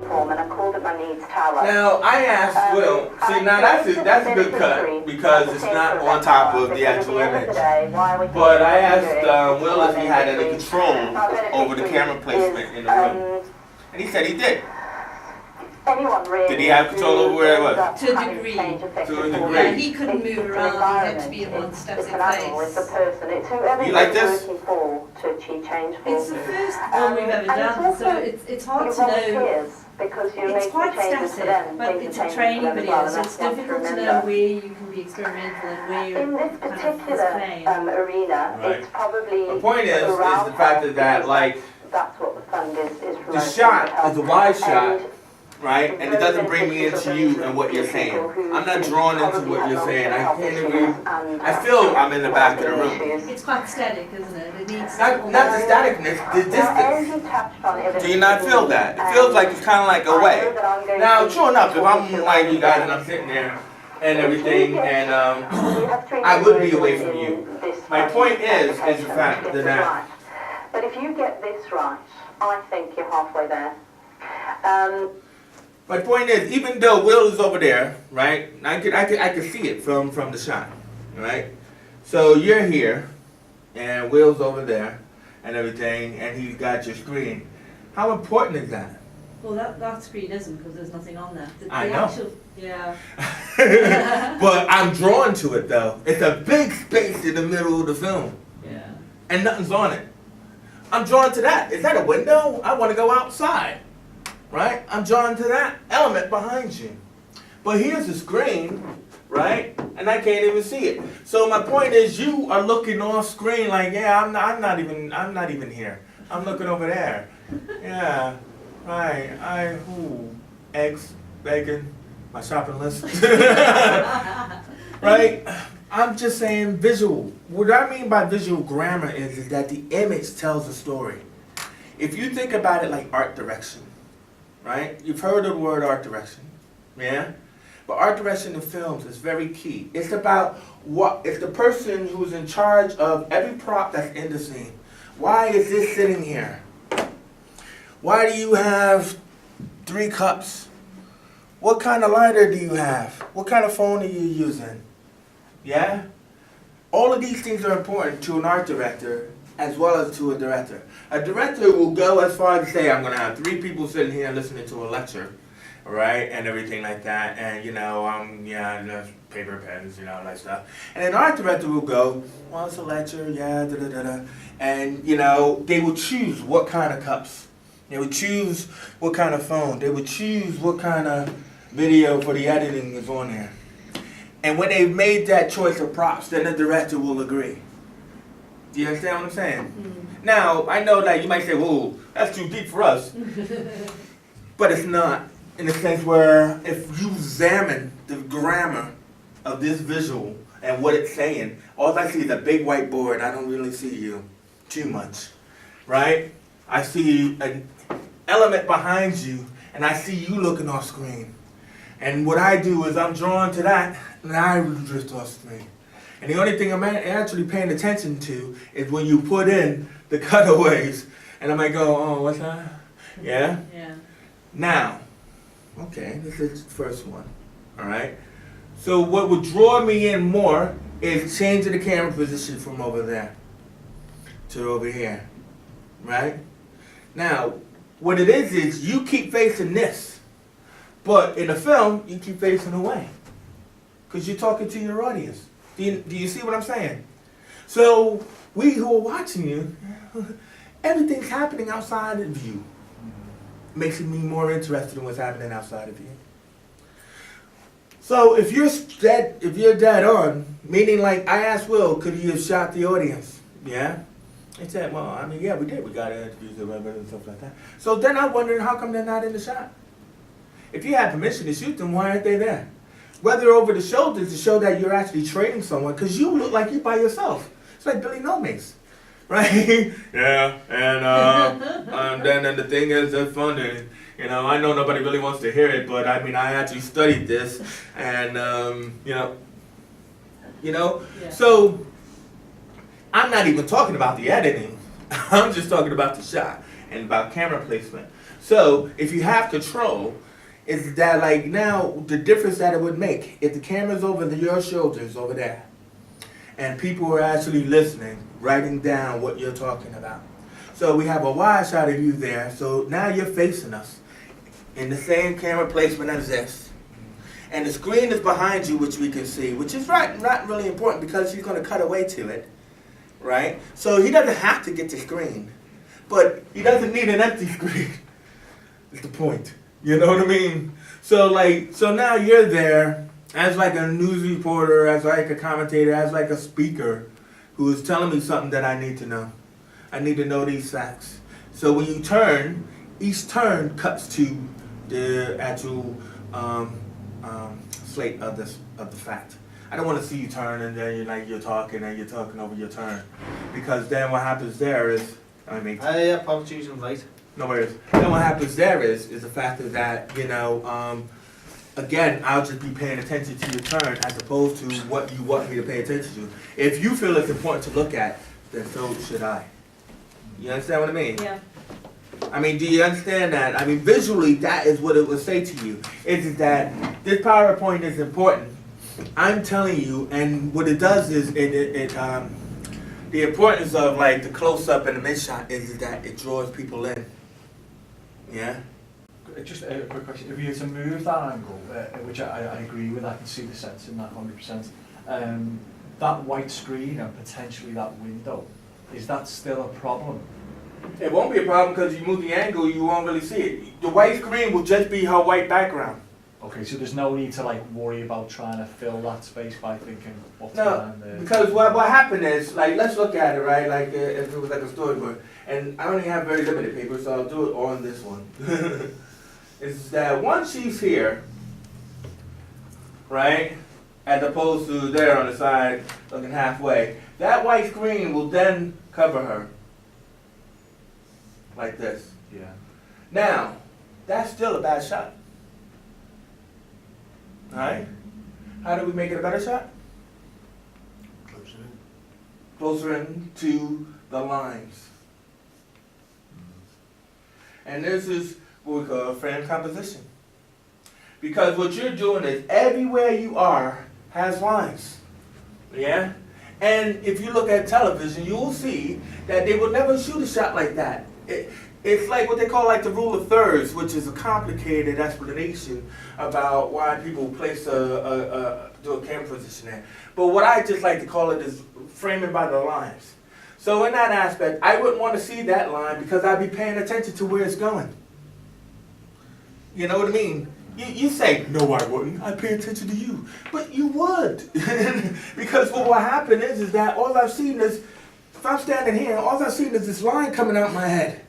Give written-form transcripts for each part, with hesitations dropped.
form, and I called it my needs tower. Now, I asked Will, see, now that's a good cut, because it's not on top of the actual image. But I asked Will if he had any control over the camera placement in the room. And he said he did. Did he have control over where it was? To a degree. To a degree. Yeah, he couldn't move around, he had to be in one static place. You like this? It's the first one we've ever done, so it's hard to know. It's quite static, but it's a training video, so it's difficult to know where you can be experimental and where you're in this kind of particular playing. arena, Right. it's probably The point is the fact that, like, that's what the fund is the shot is a wide shot, right? And it doesn't bring me into you and what you're saying. I'm not drawn into what you're saying. I can't even, I feel I'm in the back of the room. It's quite static, isn't it? It needs Not the staticness, the distance. Do you not feel that? It feels like it's kind of like away. Now, true enough, if I'm like you guys and I'm sitting there and everything, and I would be away from you. My point is the fact that. But if you get this right, I think you're halfway there. My point is, even though Will is over there, right? I could see it from the shot, right? So you're here, and Will's over there, and everything, and he's got your screen. How important is that? Well, that screen isn't, because there's nothing on there. I know. Yeah. But I'm drawn to it, though. It's a big space in the middle of the film. Yeah. And nothing's on it. I'm drawn to that. Is that a window? I want to go outside. Right? I'm drawn to that element behind you. But here's the screen, right? And I can't even see it. So my point is, you are looking off screen like, yeah, I'm not even here. I'm looking over there. Yeah. Right. Eggs, bacon, my shopping list. Right? I'm just saying visual. What I mean by visual grammar is that the image tells a story. If you think about it like art direction, right? You've heard of the word art direction, yeah? But art direction in films is very key. It's about it's the person who's in charge of every prop that's in the scene. Why is this sitting here? Why do you have 3 cups? What kind of lighter do you have? What kind of phone are you using? Yeah? All of these things are important to an art director as well as to a director. A director will go as far as to say, I'm going to have 3 people sitting here listening to a lecture, right, and everything like that, and, there's paper, pens, that stuff. And an art director will go, well, it's a lecture, yeah, da-da-da-da, and, they will choose what kind of cups. They would choose what kind of phone. They would choose what kind of video for the editing is on there. And when they've made that choice of props, then the director will agree. Do you understand what I'm saying? Mm-hmm. Now, I know that you might say, whoa, that's too deep for us. But it's not, in the sense where if you examine the grammar of this visual and what it's saying, all I see is a big whiteboard. I don't really see you too much, right? I see an element behind you, and I see you looking off screen. And what I do is I'm drawn to that, and I drift off screen. And the only thing I'm actually paying attention to is when you put in the cutaways, and I might go, oh, what's that? Yeah? Yeah. Now, okay, this is the first one, all right? So what would draw me in more is changing the camera position from over there to over here, right? Now, what it is you keep facing this, but in the film, you keep facing away because you're talking to your audience. Do you see what I'm saying? So we who are watching you, everything's happening outside of you. Makes me more interested in what's happening outside of you. So if you're dead on, meaning like I asked Will, could he have shot the audience? Yeah. He said, well, I mean, yeah, we did. We got interviews and stuff like that. So then I'm wondering, how come they're not in the shot? If you had permission to shoot them, why aren't they there? Whether over the shoulders to show that you're actually training someone, because you look like you're by yourself. It's like Billy No Mace, right? Yeah, and then the thing is, the funding. I know nobody really wants to hear it, but I mean, I actually studied this, and Yeah. So I'm not even talking about the editing. I'm just talking about the shot and about camera placement. So if you have control, it's that like now the difference that it would make if the camera's over your shoulders over there, and people are actually listening, writing down what you're talking about. So we have a wide shot of you there. So now you're facing us in the same camera placement as this. And the screen is behind you, which we can see, which is not really important because he's going to cut away to it, right? So he doesn't have to get the screen, but he doesn't need an empty screen. That's the point. You know what I mean? So now you're there as like a news reporter, as like a commentator, as like a speaker who is telling me something that I need to know. I need to know these facts. So when you turn, each turn cuts to the actual slate of the fact. I don't want to see you turn and then you're talking over your turn, because then what happens there is apologies, I'm late. no worries. Then what happens there is the fact that again, I'll just be paying attention to your turn as opposed to what you want me to pay attention to. If you feel it's important to look at, then so should I. You understand what I mean? Yeah. I mean, do you understand that? I mean, visually, that is what it would say to you. Is that this PowerPoint is important. I'm telling you, and what it does is the importance of like the close-up and the mid-shot is that it draws people in. Yeah? Just a quick question. If you were to move that angle, which I agree with, I can see the sense in that 100%. That white screen and potentially that window, is that still a problem? It won't be a problem because you move the angle, you won't really see it. The white screen will just be her white background. Okay, so there's no need to like worry about trying to fill that space by thinking what's No, behind there. because what happened is, like, let's look at it, right? Like, if it was like a storyboard, and I only have very limited paper, so I'll do it on this one. Is that once she's here, right, as opposed to there on the side, looking halfway, that white screen will then cover her, like this. Yeah. Now, that's still a bad shot. Alright? How do we make it a better shot? Closer in. Closer in to the lines. And this is what we call frame composition. Because what you're doing is everywhere you are has lines. Yeah? And if you look at television, you will see that they will never shoot a shot like that. It's like what they call like the rule of thirds, which is a complicated explanation about why people place do a camera position there. But what I just like to call it is framing by the lines. So in that aspect, I wouldn't want to see that line because I'd be paying attention to where it's going. You know what I mean? You say, no, I wouldn't. I'd pay attention to you. But you would. Because what will happen is that all I've seen is, if I'm standing here, all I've seen is this line coming out my head.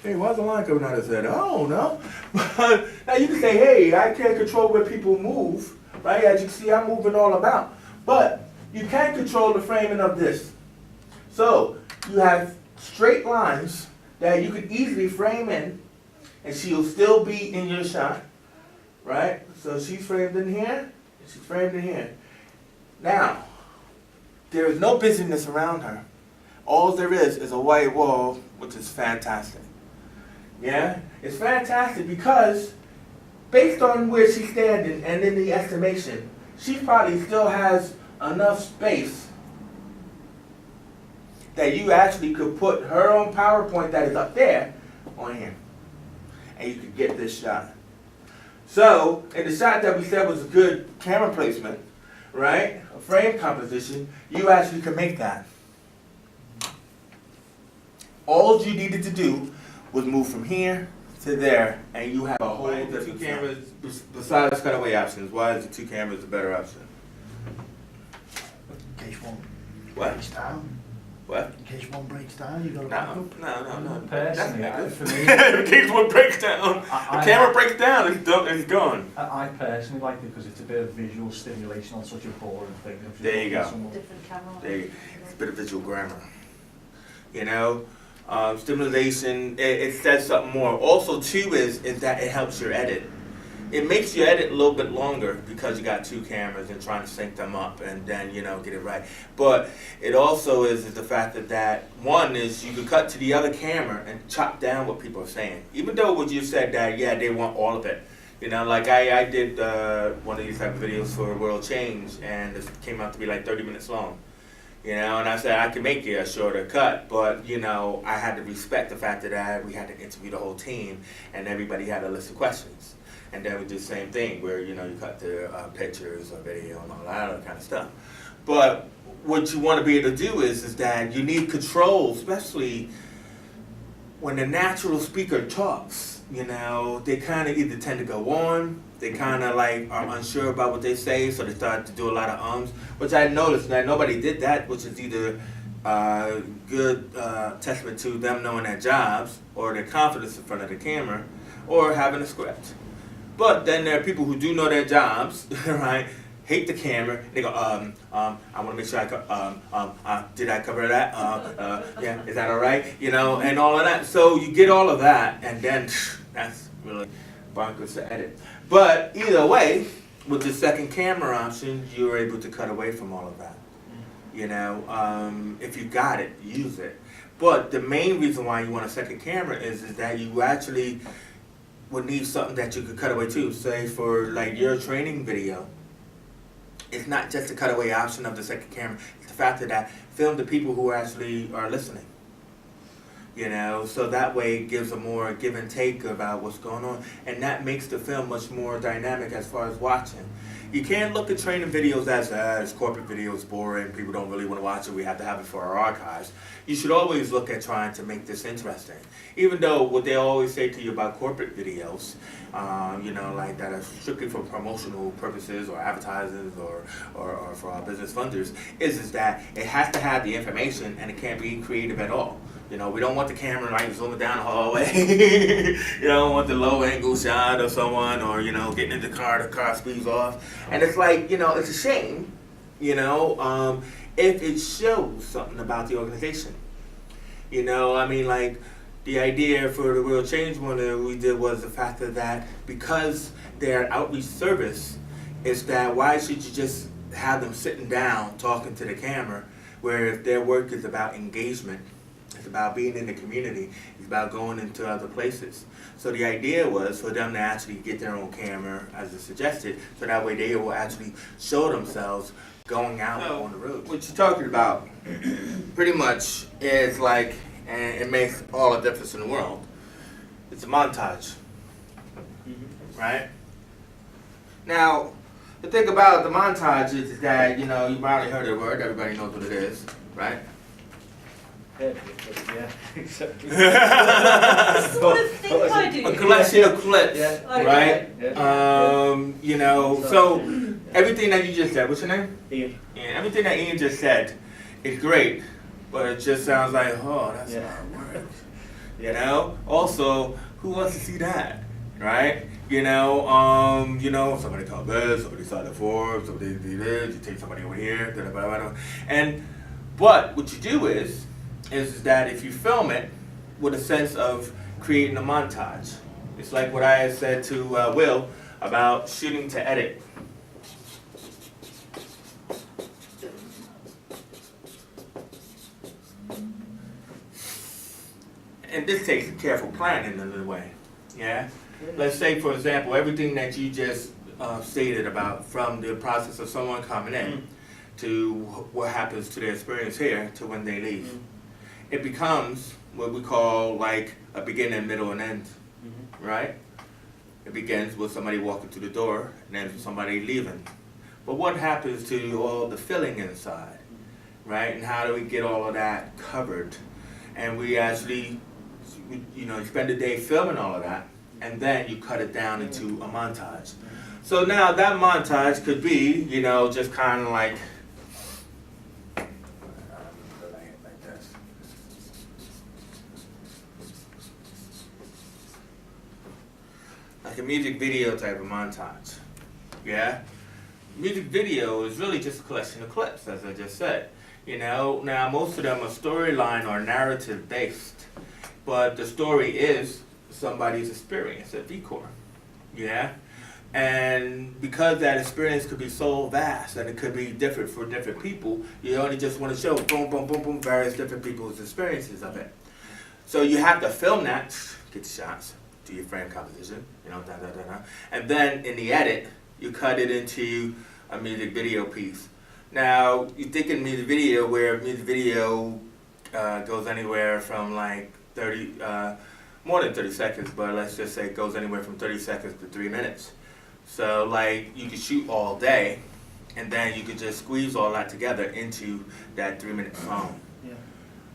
Hey, why's the line coming out his head? I don't know. But now you can say, hey, I can't control where people move, right? As you see, I'm moving all about. But you can't control the framing of this. So you have straight lines that you could easily frame in, and she'll still be in your shot, right? So she's framed in here, and she's framed in here. Now, there is no busyness around her. All there is a white wall, which is fantastic. Yeah? It's fantastic because based on where she's standing and in the estimation, she probably still has enough space that you actually could put her own PowerPoint that is up there on here. And you could get this shot. So, in the shot that we said was a good camera placement, right? A frame composition, you actually can make that. All you needed to do was move from here to there, and you have a whole different cameras besides cutaway options. Why is the two cameras a better option? In case one What? breaks down. What? In case one breaks down, you got to No, back up. no. Personally, for me, In case one breaks down, the camera breaks down, it's gone. I personally like it because it's a bit of visual stimulation on such a boring thing. If There you go. Different camera. It's a bit of visual grammar. You know? Stimulation, it says something more. Also, too, is that it helps your edit. it makes you edit a little bit longer because you got two cameras and trying to sync them up and then, you know, get it right. But it also is the fact that one is you could cut to the other camera and chop down what people are saying. Even though what you said that, yeah, they want all of it. You know, like I did one of these type of videos for World Change, and it came out to be like 30 minutes long. You know, and I said I could make it a shorter cut, but, you know, I had to respect the fact that we had to interview the whole team, and everybody had a list of questions. And then we did the same thing where, you know, you cut the pictures or video and all that other kind of stuff. But what you want to be able to do is that you need control, especially when the natural speaker talks. You know, they kind of either tend to go on, they kind of like are unsure about what they say, so they start to do a lot of ums, which I noticed that nobody did that, which is either good testament to them knowing their jobs or their confidence in front of the camera or having a script. But then there are people who do know their jobs, right? Hate the camera. They go, I want to make sure did I cover that? Yeah, is that all right? You know, and all of that. So you get all of that, and then that's really bonkers to edit. But either way, with the second camera option, you're able to cut away from all of that. You know, if you got it, use it. But the main reason why you want a second camera is that you actually would need something that you could cut away too. Say for like your training video. It's not just the cutaway option of the second camera. It's the fact that film the people who actually are listening. You know, so that way it gives a more give and take about what's going on. And that makes the film much more dynamic as far as watching. You can't look at training videos as corporate videos, boring, people don't really want to watch it, we have to have it for our archives. You should always look at trying to make this interesting. Even though what they always say to you about corporate videos, you know, like that are strictly for promotional purposes or advertisers or for our business funders, is that it has to have the information and it can't be creative at all. You know, we don't want the camera like zooming down the hallway. You don't want the low angle shot of someone or, you know, getting in the car speeds off. And it's like, you know, it's a shame, you know, if it shows something about the organization. You know, I mean, like, the idea for the World Change one that we did was the fact that because they're an outreach service, is that why should you just have them sitting down talking to the camera, where if their work is about engagement, it's about being in the community, it's about going into other places. So the idea was for them to actually get their own camera, as it suggested, so that way they will actually show themselves going out on the road. What you're talking about pretty much is like, and it makes all the difference in the world, it's a montage, right? Now, the thing about the montage is that, you know, you've already heard the word, everybody knows what it is, right? Yeah, exactly. This is what I think I do. A collection of clips, Yeah. right? Yeah. You know, so everything that you just said, what's your name? Ian. Yeah, everything that Ian just said is great, but it just sounds like, oh, that's a lot of work. You know? Also, who wants to see that? Right? You know, somebody called this, somebody saw the Forbes, somebody did this, you take somebody over here, blah, blah, blah, blah. But what you do is that if you film it with a sense of creating a montage, it's like what I had said to Will about shooting to edit. And this takes careful planning in a way, yeah? Let's say, for example, everything that you just stated about, from the process of someone coming in to what happens to their experience here to when they leave. It becomes what we call like a beginning, middle, and end, right? It begins with somebody walking through the door and ends with somebody leaving. But what happens to all the filling inside, right? And how do we get all of that covered? And we actually, you know, spend a day filming all of that, and then you cut it down into a montage. So now that montage could be, you know, just kind of like this. Like a music video type of montage, yeah? Music video is really just a collection of clips, as I just said. You know, now most of them are storyline or narrative based, but the story is somebody's experience at VCOR, yeah? And because that experience could be so vast and it could be different for different people, you only just want to show boom, boom, boom, boom, various different people's experiences of it. So you have to film that, get the shots, do your frame composition, you know, and then in the edit, you cut it into a music video piece. Now, you think in music video where music video goes anywhere from like 30, more than 30 seconds, but let's just say it goes anywhere from 30 seconds to 3 minutes. So like you could shoot all day and then you could just squeeze all that together into that 3-minute song. Yeah.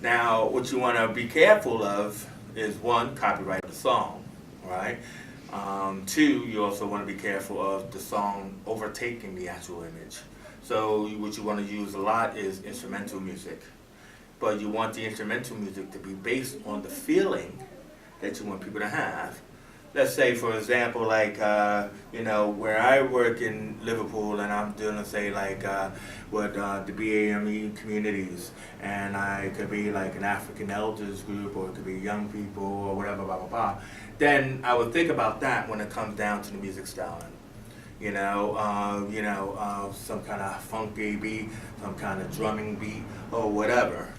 Now, what you want to be careful of is one, copyright the song, right? Two, you also want to be careful of the song overtaking the actual image. So what you want to use a lot is instrumental music. But you want the instrumental music to be based on the feeling that you want people to have. Let's say, for example, like, you know, where I work in Liverpool and I'm doing, say, like, with the BAME communities, and I could be like an African elders group, or it could be young people, or whatever, blah, blah, blah. Then I would think about that when it comes down to the music styling. You know, some kind of funky beat, some kind of drumming beat, or whatever.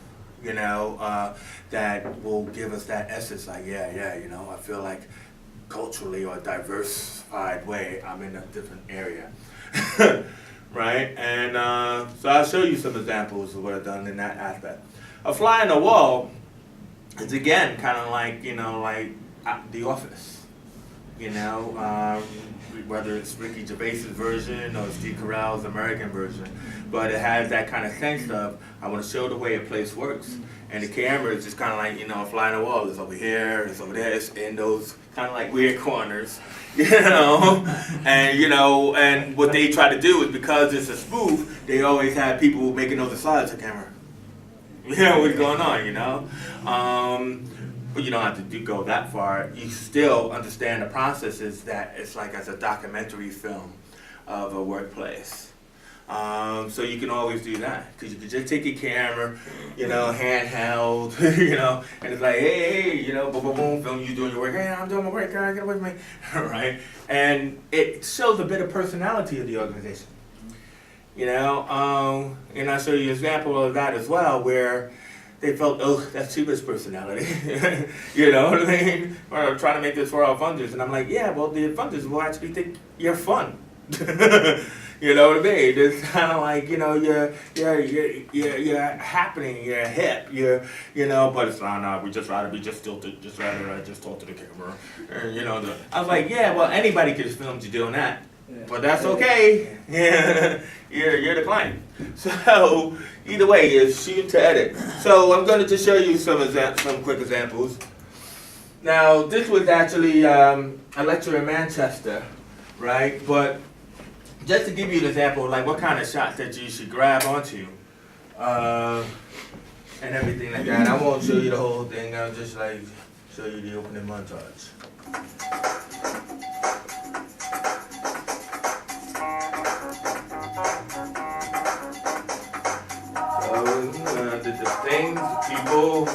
You know, that will give us that essence, like, yeah, you know, I feel like culturally or diversified way, I'm in a different area, right? And so I'll show you some examples of what I've done in that aspect. A fly on the wall is again kind of like, you know, like The Office, you know, whether it's Ricky Gervais's version or Steve Carell's American version, but it has that kind of sense of, I want to show the way a place works. And the camera is just kind of like, you know, a fly on the wall. It's over here, it's over there, it's in those kind of like weird corners, you know? And, you know, and what they try to do is, because it's a spoof, they always have people making those asides to camera. You know what's going on, you know? But you don't have to go that far. You still understand the processes that it's like as a documentary film of a workplace. So you can always do that, because you can just take your camera, you know, handheld, you know, and it's like, hey, you know, boom, boom, boom, film you doing your work. Hey, I'm doing my work, guys, get away from me, right? And it shows a bit of personality of the organization, you know. And I'll show you an example of that as well, where they felt, oh, that's too much personality, you know what I mean? Or trying to make this for our funders, and I'm like, yeah, well, the funders will actually think you're fun. You know what I mean? It's kind of like, you know, you're happening, you're hip, you know, but it's not, no, we just rather be just tilted, just rather just talk to the camera, and, you know. I was like, yeah, well, anybody could film you doing that, but that's okay. Yeah, you're the client. So either way, it's shoot to edit. So I'm going to just show you some quick examples. Now, this was actually a lecture in Manchester, right? But just to give you an example of like what kind of shots that you should grab onto, and everything like that. I won't show you the whole thing. I'll just like show you the opening montage. So the things, people,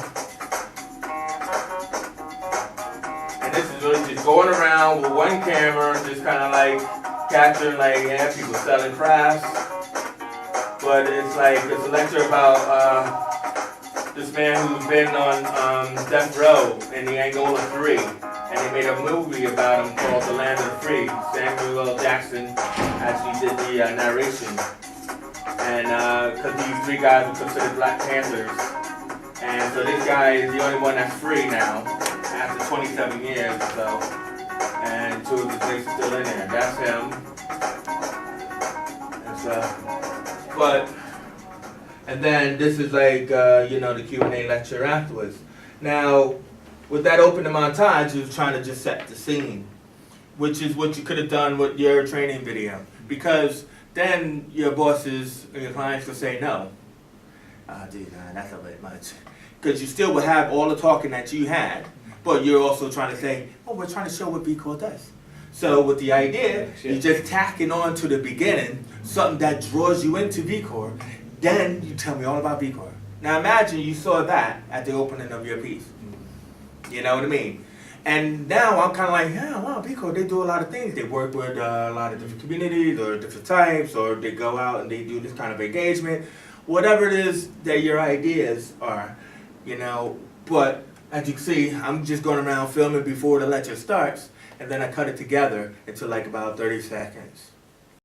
and this is really just going around with one camera, just kind of like capturing, like, yeah, people selling crafts. But it's like, it's a lecture about this man who's been on death row in the Angola 3. And they made a movie about him called The Land of the Free. Samuel L. Jackson actually did the narration. And because these 3 guys were considered Black Panthers. And so this guy is the only one that's free now, after 27 years or so. And 2 of his mates are still in there. That's him. And then this is like, you know, the Q&A lecture afterwards. Now, with that opening montage, you was trying to just set the scene, which is what you could have done with your training video. Because then your bosses and your clients will say no. Dude, that's a bit much. Because you still would have all the talking that you had, but you're also trying to say, oh, we're trying to show what B-Core does. So with the idea, you're just tacking on to the beginning, something that draws you into V-Core, then you tell me all about V-Core. Now imagine you saw that at the opening of your piece. You know what I mean? And now I'm kind of like, yeah, wow, because they do a lot of things. They work with a lot of different communities or different types, or they go out and they do this kind of engagement, whatever it is that your ideas are, you know. But as you can see, I'm just going around filming before the lecture starts, and then I cut it together into like about 30 seconds.